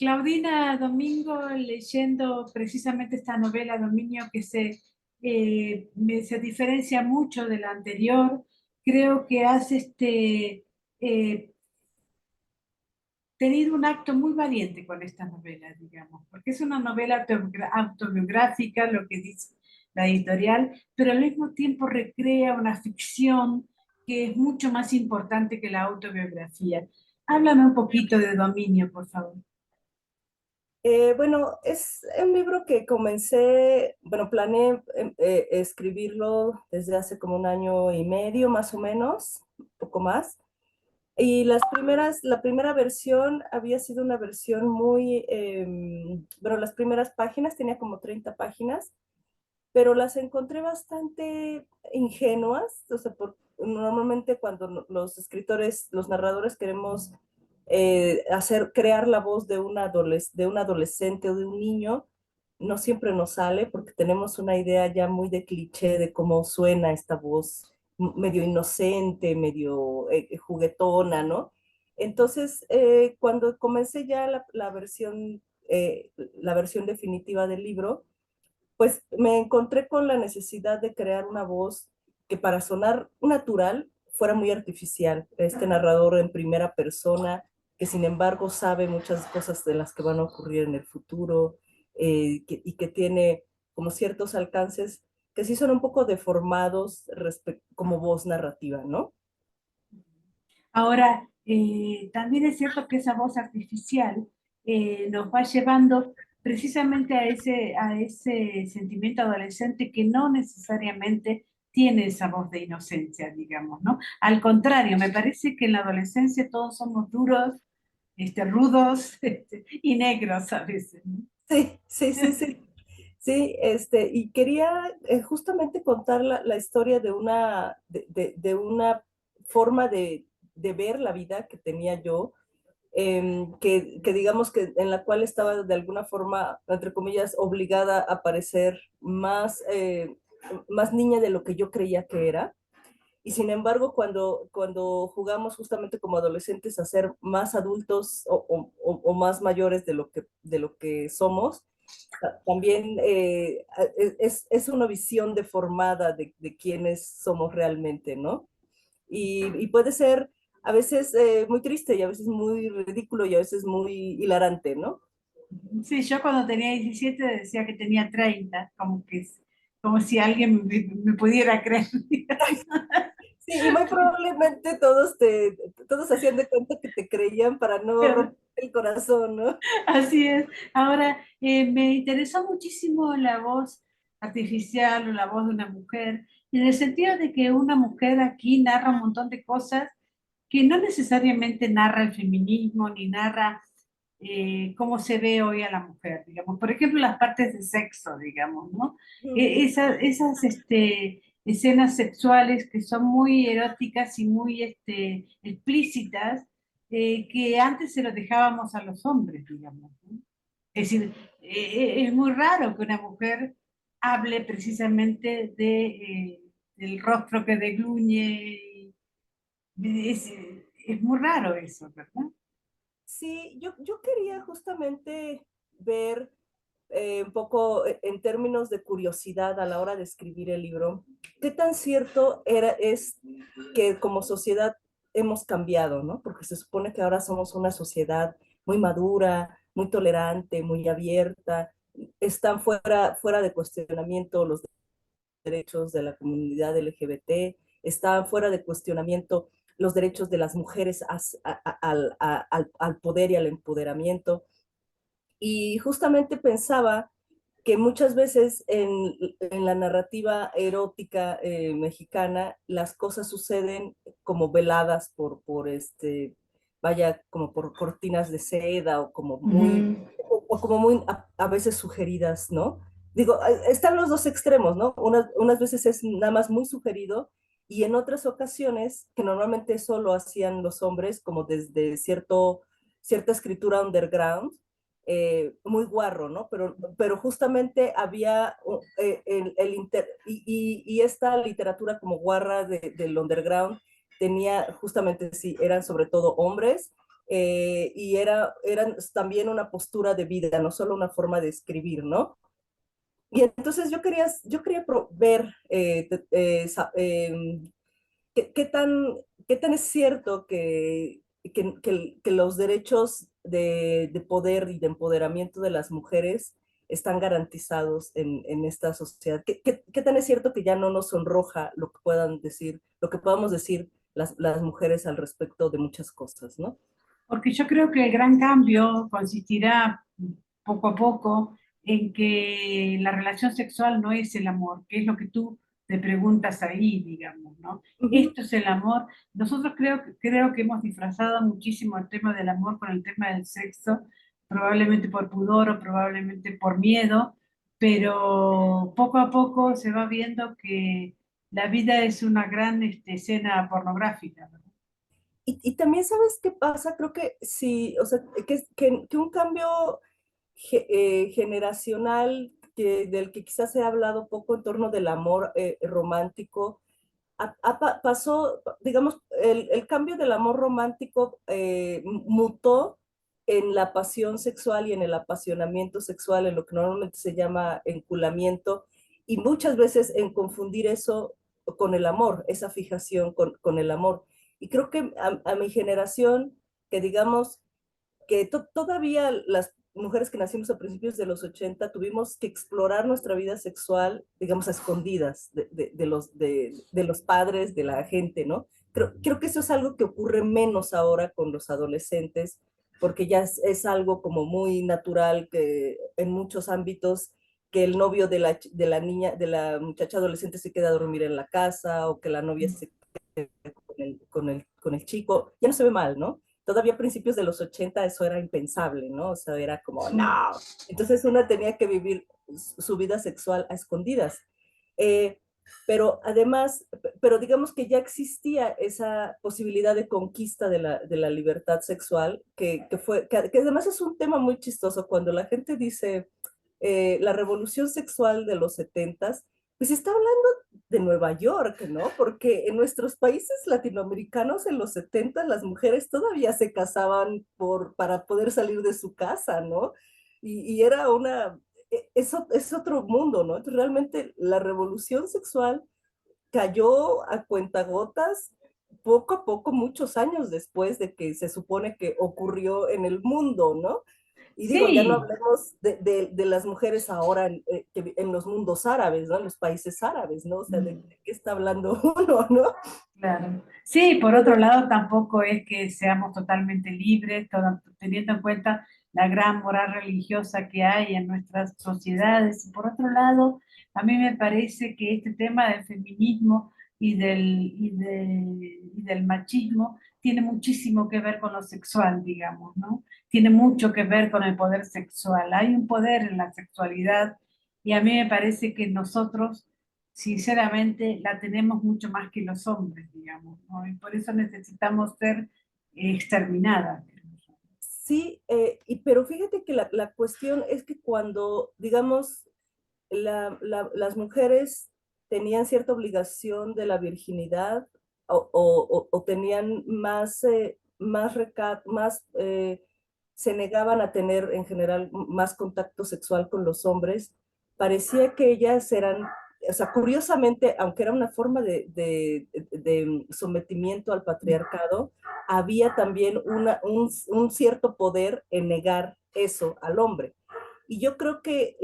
Claudina Domingo, leyendo precisamente esta novela Dominio que se diferencia mucho de la anterior, creo que has eh, tenido un acto muy valiente con esta novela, digamos, porque es una novela autobiográfica, lo que dice la editorial, pero al mismo tiempo recrea una ficción que es mucho más importante que la autobiografía. Háblame un poquito de Dominio, por favor. Bueno, es un libro que comencé, bueno, planeé escribirlo desde hace como un año y medio, más o menos, un poco más. Y la primera versión había sido una versión muy, bueno, las primeras páginas, tenía como 30 páginas, pero las encontré bastante ingenuas, o sea, normalmente cuando los escritores, los narradores queremos crear la voz de de un adolescente o de un niño, no siempre nos sale porque tenemos una idea ya muy de cliché de cómo suena esta voz medio inocente, medio juguetona, ¿no? Entonces, cuando comencé ya la versión definitiva del libro, pues me encontré con la necesidad de crear una voz que para sonar natural fuera muy artificial. Este narrador en primera persona, que sin embargo sabe muchas cosas de las que van a ocurrir en el futuro y que tiene como ciertos alcances que sí son un poco deformados como voz narrativa, ¿no? Ahora, también es cierto que esa voz artificial nos va llevando precisamente a ese sentimiento adolescente que no necesariamente tiene esa voz de inocencia, digamos, ¿no? Al contrario, me parece que en la adolescencia todos somos duros, rudos, y negros a veces, ¿no? Sí, sí, sí, sí. Sí, y quería justamente contar la historia de una forma de ver la vida que tenía yo, que digamos que en la cual estaba de alguna forma, entre comillas, obligada a parecer más niña de lo que yo creía que era. Y sin embargo, cuando jugamos justamente como adolescentes a ser más adultos o más mayores de lo que somos, también es una visión deformada de quiénes somos realmente, ¿no? Y puede ser a veces muy triste y a veces muy ridículo y a veces muy hilarante, ¿no? Sí, yo cuando tenía 17 decía que tenía 30, como si alguien me pudiera creer. Sí, y muy probablemente todos hacían de cuenta que te creían para no romper el corazón, ¿no? Así es. Ahora, me interesó muchísimo la voz artificial o la voz de una mujer, en el sentido de que una mujer aquí narra un montón de cosas que no necesariamente narra el feminismo ni narra cómo se ve hoy a la mujer, digamos. Por ejemplo, las partes de sexo, digamos, ¿no? Ujú. Esas escenas sexuales que son muy eróticas y muy explícitas, que antes se lo dejábamos a los hombres, digamos, ¿no? Es decir, es muy raro que una mujer hable precisamente del rostro que degluye. Es, es muy raro eso, ¿verdad? Sí, yo quería justamente ver un poco en términos de curiosidad a la hora de escribir el libro, qué tan cierto es que como sociedad hemos cambiado, ¿no? Porque se supone que ahora somos una sociedad muy madura, muy tolerante, muy abierta, están fuera de cuestionamiento los derechos de la comunidad LGBT, están fuera de cuestionamiento los derechos de las mujeres al poder y al empoderamiento. Y justamente pensaba que muchas veces en la narrativa erótica mexicana las cosas suceden como veladas vaya, como por cortinas de seda o como Ujú. o como muy a veces sugeridas, ¿no? Digo, están los dos extremos, ¿no? Unas veces es nada más muy sugerido y en otras ocasiones, que normalmente eso lo hacían los hombres como desde cierta escritura underground, muy guarro, ¿no? Pero justamente había y esta literatura como guarra del underground tenía justamente, sí, eran sobre todo hombres y eran también una postura de vida, no solo una forma de escribir, ¿no? Y entonces yo quería ver qué tan es cierto que los derechos de poder y de empoderamiento de las mujeres están garantizados en esta sociedad. ¿Qué tan es cierto que ya no nos sonroja lo que puedan decir, lo que podamos decir las mujeres al respecto de muchas cosas, ¿no? Porque yo creo que el gran cambio consistirá poco a poco en que la relación sexual no es el amor, que es lo que tú te preguntas ahí, digamos, ¿no? Ujú. Esto es el amor. Nosotros creo que hemos disfrazado muchísimo el tema del amor con el tema del sexo, probablemente por pudor o probablemente por miedo, pero poco a poco se va viendo que la vida es una gran escena pornográfica, ¿no? Y también, ¿sabes qué pasa? Creo que sí, o sea, que un cambio generacional del que quizás se ha hablado poco en torno del amor romántico, pasó, digamos, el cambio del amor romántico mutó en la pasión sexual y en el apasionamiento sexual, en lo que normalmente se llama enculamiento, y muchas veces en confundir eso con el amor, esa fijación con el amor. Y creo que a mi generación, que digamos, que todavía las mujeres que nacimos a principios de los 80 tuvimos que explorar nuestra vida sexual, digamos, a escondidas de los padres, de la gente, ¿no? Creo que eso es algo que ocurre menos ahora con los adolescentes, porque ya es algo como muy natural que en muchos ámbitos que el novio de la niña, de la muchacha adolescente se queda a dormir en la casa o que la novia se con el chico, ya no se ve mal, ¿no? Todavía a principios de los 80 eso era impensable, ¿no? O sea, era como, no. Sí. Entonces una tenía que vivir su vida sexual a escondidas. Eh, pero además, pero digamos que ya existía esa posibilidad de conquista de la libertad sexual, que además es un tema muy chistoso cuando la gente dice la revolución sexual de los 70, pues está hablando de Nueva York, ¿no? Porque en nuestros países latinoamericanos en los 70 las mujeres todavía se casaban para poder salir de su casa, ¿no? Y era eso es otro mundo, ¿no? Entonces, realmente la revolución sexual cayó a cuentagotas poco a poco, muchos años después de que se supone que ocurrió en el mundo, ¿no? Y digo, ya no Sí, hablemos de las mujeres ahora en los mundos árabes, ¿no? En los países árabes, ¿no? O sea, ¿de qué está hablando uno, ¿no? claro. Sí, por otro Pero lado, tampoco es que seamos totalmente libres, teniendo en cuenta la gran moral religiosa que hay en nuestras sociedades. Y por otro lado, a mí me parece que este tema del feminismo y del machismo tiene muchísimo que ver con lo sexual, digamos, ¿no? Tiene mucho que ver con el poder sexual. Hay un poder en la sexualidad y a mí me parece que nosotros sinceramente la tenemos mucho más que los hombres, digamos, ¿no? Y por eso necesitamos ser exterminadas. sí, pero fíjate que la cuestión es que cuando, digamos, las mujeres tenían cierta obligación de la virginidad o tenían se negaban a tener en general más contacto sexual con los hombres, parecía que ellas eran, o sea, curiosamente, aunque era una forma de sometimiento al patriarcado, había también un cierto poder en negar eso al hombre. Y yo creo que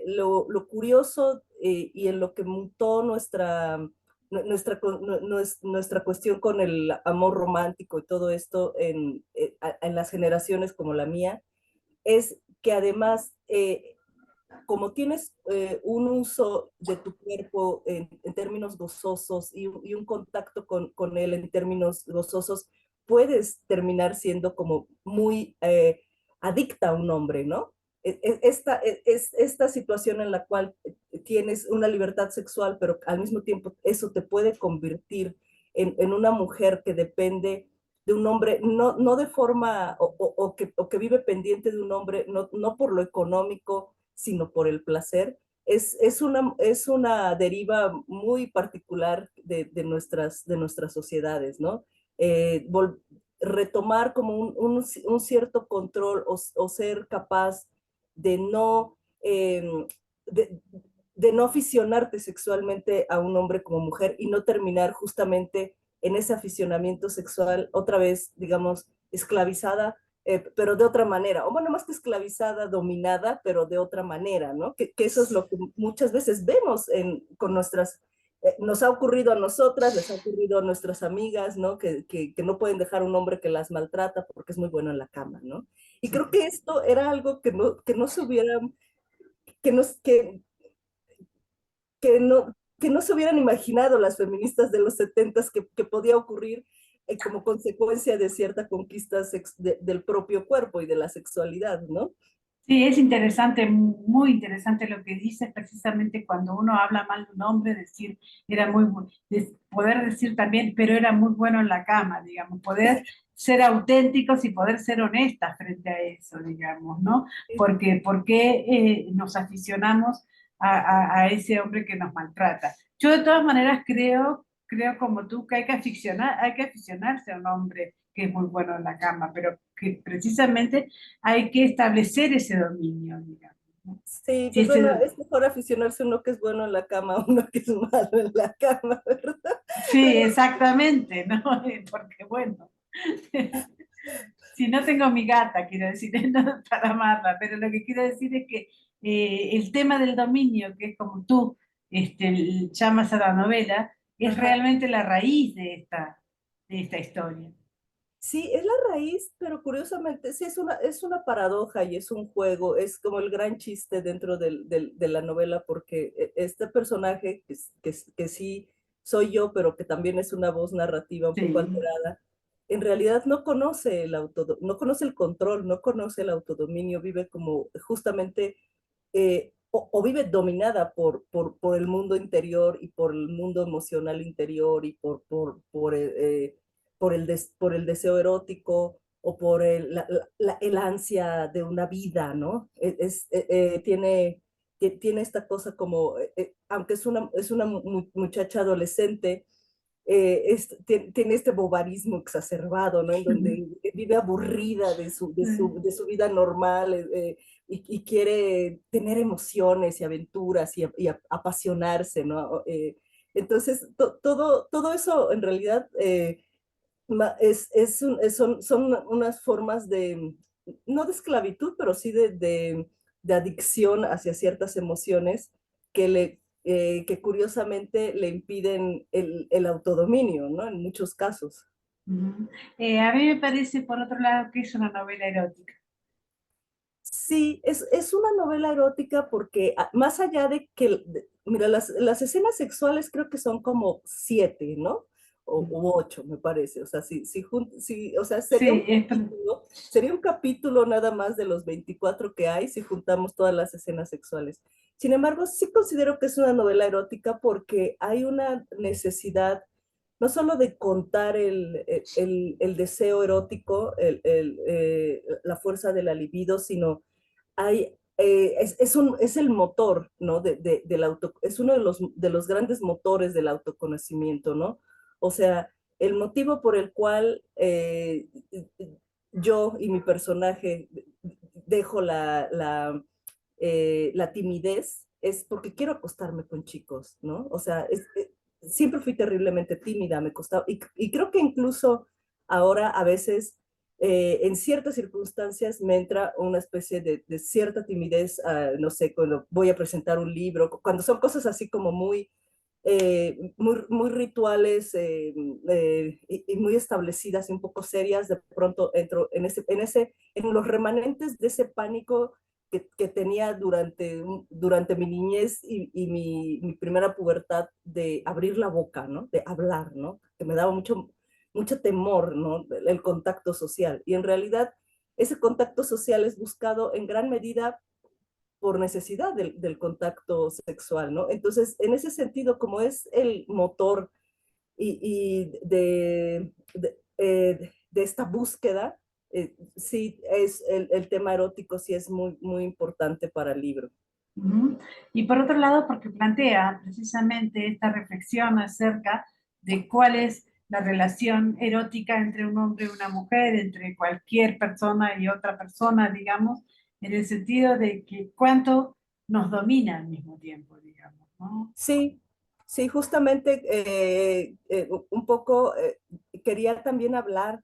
lo curioso y en lo que mutó nuestra cuestión con el amor romántico y todo esto en las generaciones como la mía, es que además, como tienes un uso de tu cuerpo en términos gozosos y un contacto con él en términos gozosos, puedes terminar siendo como muy adicta a un hombre, ¿no? Esta situación en la cual tienes una libertad sexual, pero al mismo tiempo eso te puede convertir en una mujer que depende de un hombre, no de forma, o que vive pendiente de un hombre, no por lo económico, sino por el placer, es una deriva muy particular de nuestras sociedades, ¿no? Eh, vol- retomar como un cierto control o ser capaz de no, de, de no aficionarte sexualmente a un hombre como mujer y no terminar justamente en ese aficionamiento sexual otra vez, digamos, esclavizada, pero de otra manera, o bueno, más que esclavizada, dominada, pero de otra manera, ¿no? Que eso es lo que muchas veces vemos con nuestras nos ha ocurrido a nosotras, les ha ocurrido a nuestras amigas, ¿no? Que no pueden dejar un hombre que las maltrata porque es muy bueno en la cama, ¿no? Y creo que esto era algo que no se hubiera, que, nos, que no se hubieran imaginado las feministas de los 70 que podía ocurrir como consecuencia de cierta conquista del propio cuerpo y de la sexualidad, ¿no? Sí, es interesante, muy interesante lo que dices, precisamente cuando uno habla mal de un hombre, decir, era poder decir también, pero era muy bueno en la cama, digamos, poder ser auténticos y poder ser honestas frente a eso, digamos, ¿no? Porque, ¿por qué nos aficionamos a ese hombre que nos maltrata? Yo de todas maneras creo como tú que hay que aficionarse a un hombre que es muy bueno en la cama, pero que precisamente hay que establecer ese dominio, digamos, ¿no? Sí, Si pues bueno, ese- es mejor aficionarse a uno que es bueno en la cama a uno que es malo en la cama, ¿verdad? sí, exactamente, ¿no? Porque bueno, si no tengo mi gata, quiero decir, no para amarla, pero lo que quiero decir es que el tema del dominio, que es como tú llamas a la novela, es Ajá. realmente la raíz de esta historia. Sí, es la raíz, pero curiosamente sí es una paradoja y es un juego, es como el gran chiste dentro de la novela, porque este personaje, que sí soy yo, pero que también es una voz narrativa un poco Sí. alterada, en realidad no conoce no conoce el control, no conoce el autodominio, vive como justamente, o vive dominada por el mundo interior y por el mundo emocional interior y por el deseo erótico o por el ansia de una vida, ¿no? Tiene esta cosa como, aunque es una muchacha adolescente, tiene este bobarismo exacerbado, ¿no? En donde vive aburrida de su vida normal, y quiere tener emociones y aventuras y apasionarse, ¿no? Entonces, todo eso en realidad son unas formas de, no de esclavitud, pero sí de adicción hacia ciertas emociones que curiosamente le impiden el autodominio, ¿no? En muchos casos. Ujú. A mí me parece, por otro lado, que es una novela erótica. Sí, es una novela erótica porque más allá de que, mira, las escenas sexuales creo que son como 7, ¿no? U 8, me parece. O sea, o sea, Sí, sería un capítulo nada más de los 24 que hay si juntamos todas las escenas sexuales. Sin embargo, sí considero que es una novela erótica porque hay una necesidad no solo de contar el deseo erótico, la fuerza de la libido, sino es el motor, ¿no? Es uno de los grandes motores del autoconocimiento, ¿no? O sea, el motivo por el cual yo y mi personaje dejo la timidez es porque quiero acostarme con chicos, ¿no? O sea, siempre fui terriblemente tímida, me costaba, y creo que incluso ahora a veces en ciertas circunstancias me entra una especie de cierta timidez, no sé, cuando voy a presentar un libro, cuando son cosas así como muy rituales y muy establecidas y un poco serias, de pronto entro en los remanentes de ese pánico que tenía durante mi niñez y mi primera pubertad de abrir la boca, ¿no? De hablar, ¿no? Que me daba mucho temor, ¿no? El contacto social. Y en realidad ese contacto social es buscado en gran medida por necesidad del contacto sexual, ¿no? Entonces, en ese sentido, como es el motor de esta búsqueda, sí, el tema erótico sí es muy importante para el libro. Ujú. Y por otro lado, porque plantea precisamente esta reflexión acerca de cuál es la relación erótica entre un hombre y una mujer, entre cualquier persona y otra persona, digamos, en el sentido de que cuánto nos domina al mismo tiempo, digamos, ¿no? Sí, sí, justamente un poco quería también hablar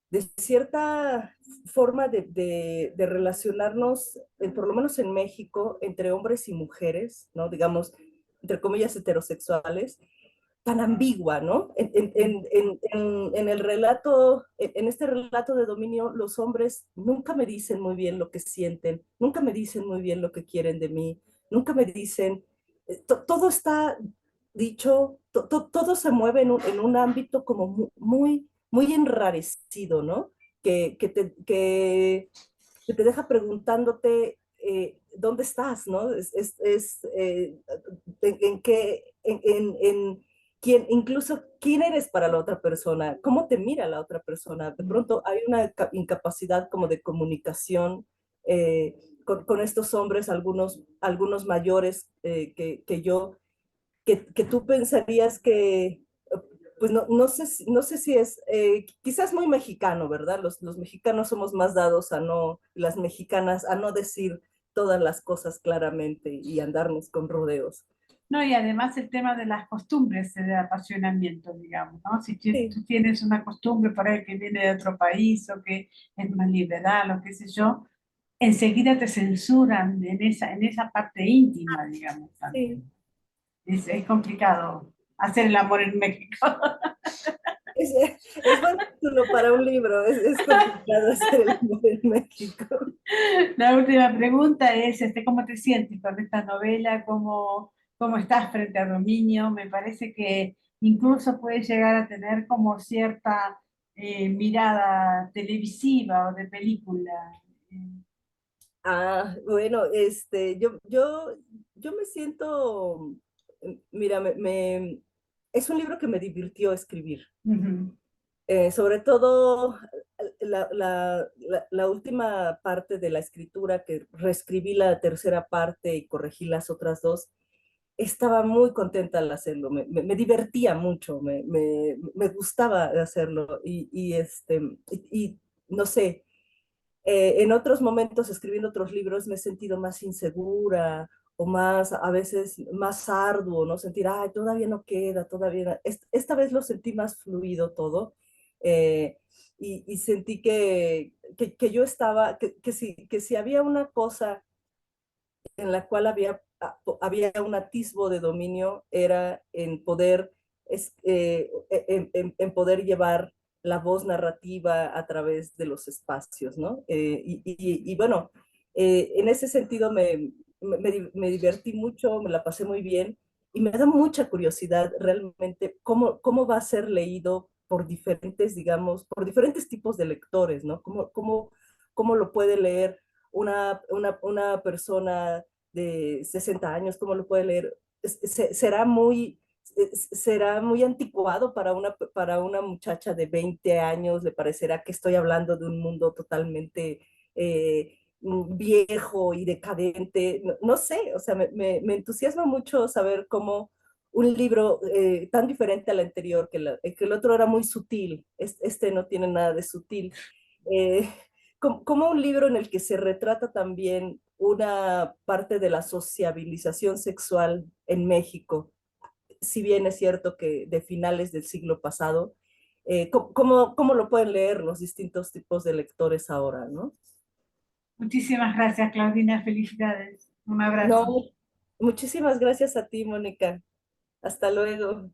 de cierta forma de relacionarnos, por lo menos en México, entre hombres y mujeres, ¿no? Digamos, entre comillas, heterosexuales, tan ambigua, ¿no? En el relato, en este relato de dominio, los hombres nunca me dicen muy bien lo que sienten, nunca me dicen muy bien lo que quieren de mí, nunca me dicen, todo está dicho, todo se mueve en un ámbito como muy, muy enrarecido, ¿no? Que te deja preguntándote dónde estás, ¿no? En qué, quién, incluso quién eres para la otra persona, cómo te mira la otra persona. De pronto hay una incapacidad como de comunicación con estos hombres, algunos mayores que yo, que tú pensarías que, pues no sé si es, quizás muy mexicano, ¿verdad? Los mexicanos somos más dados a no, las mexicanas, a no decir todas las cosas claramente y andarnos con rodeos. No, y además el tema de las costumbres del apasionamiento, digamos, ¿no? Si Sí, tú tienes una costumbre por ahí que viene de otro país o que es más liberal o qué sé yo, enseguida te censuran en esa parte íntima, digamos, sí. también. Es complicado hacer el amor en México. Es buen título para un libro, es complicado hacer el amor en México. La última pregunta es, ¿cómo te sientes con esta novela? ¿Cómo estás frente a Dominio? Me parece que incluso puede llegar a tener como cierta mirada televisiva o de película. Ah, bueno, yo me siento, mira, es un libro que me divirtió escribir. Ujú. Sobre todo la última parte de la escritura, que reescribí la tercera parte y corregí las otras dos, estaba muy contenta al hacerlo, me divertía mucho, me gustaba hacerlo y no sé, en otros momentos escribiendo otros libros me he sentido más insegura o más, a veces más arduo, ¿no? Sentir, ay, todavía no queda, todavía. Esta vez lo sentí más fluido todo eh, y sentí que yo estaba, que si había una cosa en la cual había un atisbo de dominio, era en poder, en poder llevar la voz narrativa a través de los espacios, ¿no? Y bueno, en ese sentido me divertí mucho, me la pasé muy bien y me da mucha curiosidad realmente cómo va a ser leído por diferentes, digamos, por diferentes tipos de lectores, ¿no? Cómo lo puede leer una persona de 60 años, ¿cómo lo puede leer? Será muy anticuado para una muchacha de 20 años, le parecerá que estoy hablando de un mundo totalmente viejo y decadente, no sé, o sea, me entusiasma mucho saber cómo un libro tan diferente al anterior, que el otro era muy sutil, este no tiene nada de sutil, eh, como un libro en el que se retrata también una parte de la sociabilización sexual en México, si bien es cierto que de finales del siglo pasado, cómo lo pueden leer los distintos tipos de lectores ahora, ¿no? Muchísimas gracias, Claudina. Felicidades. Un No, abrazo. muchísimas gracias a ti, Mónica. Hasta luego.